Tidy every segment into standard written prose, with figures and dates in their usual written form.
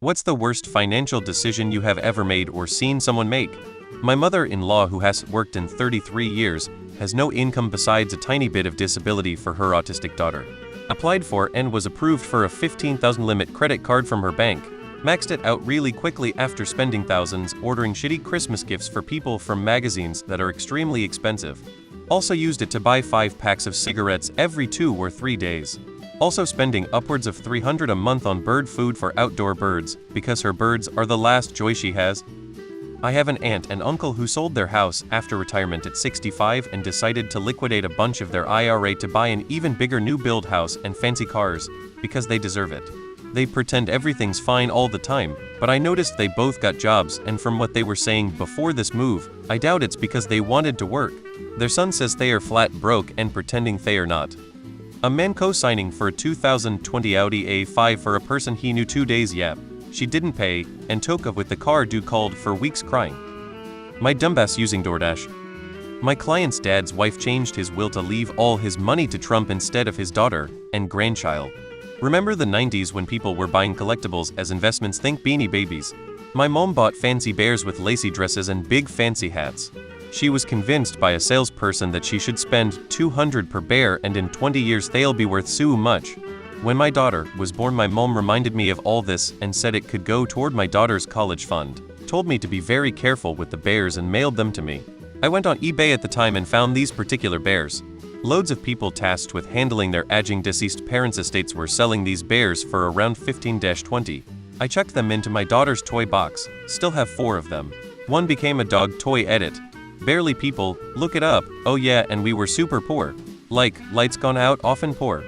What's the worst financial decision you have ever made or seen someone make? My mother-in-law, who has worked in 33 years, has no income besides a tiny bit of disability for her autistic daughter. Applied for and was approved for a $15,000 limit credit card from her bank. Maxed it out really quickly after spending thousands ordering shitty Christmas gifts for people from magazines that are extremely expensive. Also used it to buy 5 packs of cigarettes every 2 or 3 days. Also spending upwards of $300 a month on bird food for outdoor birds, because her birds are the last joy she has. I have an aunt and uncle who sold their house after retirement at 65 and decided to liquidate a bunch of their IRA to buy an even bigger new build house and fancy cars, because they deserve it. They pretend everything's fine all the time, but I noticed they both got jobs, and from what they were saying before this move, I doubt it's because they wanted to work. Their son says they are flat broke and pretending they are not. A man co-signing for a 2020 Audi A5 for a person he knew 2 days yep. She didn't pay, and took off with the car due called for weeks crying. My dumbass using DoorDash. My client's dad's wife changed his will to leave all his money to Trump instead of his daughter and grandchild. Remember the 90s when people were buying collectibles as investments? Think Beanie Babies. My mom bought fancy bears with lacy dresses and big fancy hats. She was convinced by a salesperson that she should spend $200 per bear and in 20 years they'll be worth so much. When my daughter was born, my mom reminded me of all this and said it could go toward my daughter's college fund. Told me to be very careful with the bears and mailed them to me. I went on eBay at the time and found these particular bears. Loads of people tasked with handling their aging deceased parents' estates were selling these bears for around 15-20. I checked them into my daughter's toy box, still have 4 of them. One became a dog toy edit. Barely people, look it up, oh yeah, and we were super poor. Like, lights gone out, often poor.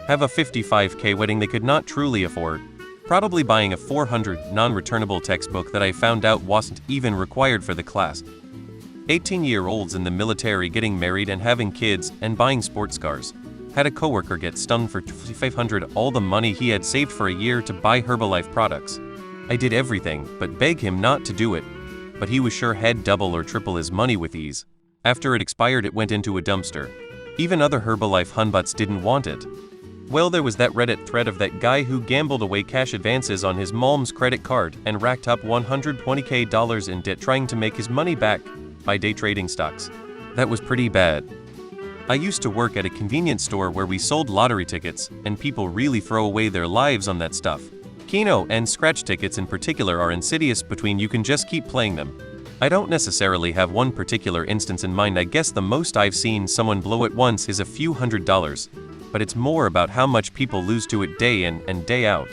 Have a $55K wedding they could not truly afford. Probably buying a $400 non-returnable textbook that I found out wasn't even required for the class. 18-year-olds in the military getting married and having kids and buying sports cars. Had a coworker get stung for $500 all the money he had saved for a year to buy Herbalife products. I did everything but beg him not to do it, but he was sure he'd double or triple his money with ease. After it expired, it went into a dumpster. Even other Herbalife hunbuts didn't want it. Well, there was that Reddit thread of that guy who gambled away cash advances on his mom's credit card and racked up $120K in debt trying to make his money back by day trading stocks. That was pretty bad. I used to work at a convenience store where we sold lottery tickets, and people really throw away their lives on that stuff. Keno and scratch tickets in particular are insidious between you can just keep playing them. I don't necessarily have one particular instance in mind. I guess the most I've seen someone blow at once is a few $100s, but it's more about how much people lose to it day in and day out.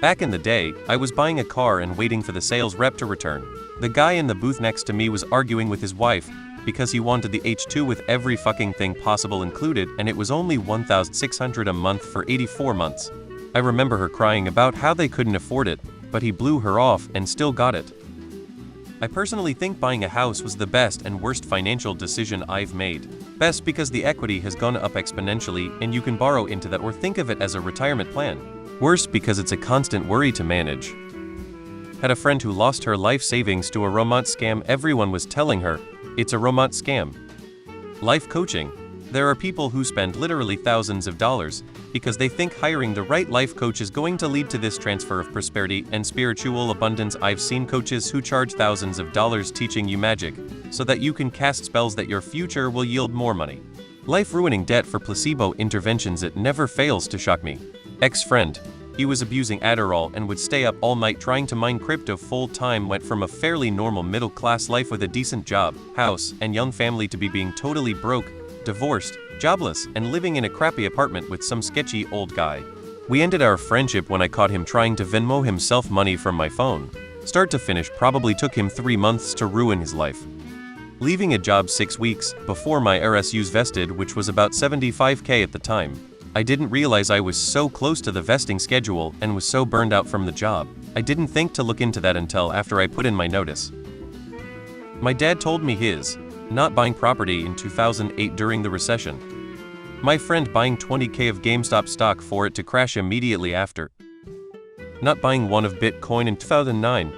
Back in the day, I was buying a car and waiting for the sales rep to return. The guy in the booth next to me was arguing with his wife because he wanted the H2 with every fucking thing possible included, and it was only $1,600 a month for 84 months. I remember her crying about how they couldn't afford it, but he blew her off and still got it. I personally think buying a house was the best and worst financial decision I've made. Best because the equity has gone up exponentially and you can borrow into that or think of it as a retirement plan. Worst because it's a constant worry to manage. Had a friend who lost her life savings to a romance scam. Everyone was telling her, it's a romance scam. Life coaching. There are people who spend literally thousands of dollars because they think hiring the right life coach is going to lead to this transfer of prosperity and spiritual abundance. I've seen coaches who charge thousands of dollars teaching you magic so that you can cast spells that your future will yield more money. Life-ruining debt for placebo interventions. It never fails to shock me. Ex-friend. He was abusing Adderall and would stay up all night trying to mine crypto full-time. Went from a fairly normal middle-class life with a decent job, house, and young family to being totally broke, divorced, jobless, and living in a crappy apartment with some sketchy old guy. We ended our friendship when I caught him trying to Venmo himself money from my phone. Start to finish probably took him 3 months to ruin his life. Leaving a job 6 weeks before my RSUs vested, which was about $75K at the time. I didn't realize I was so close to the vesting schedule and was so burned out from the job. I didn't think to look into that until after I put in my notice. My dad told me his not buying property in 2008 during the recession. My friend buying $20K of GameStop stock for it to crash immediately after. Not buying one of Bitcoin in 2009.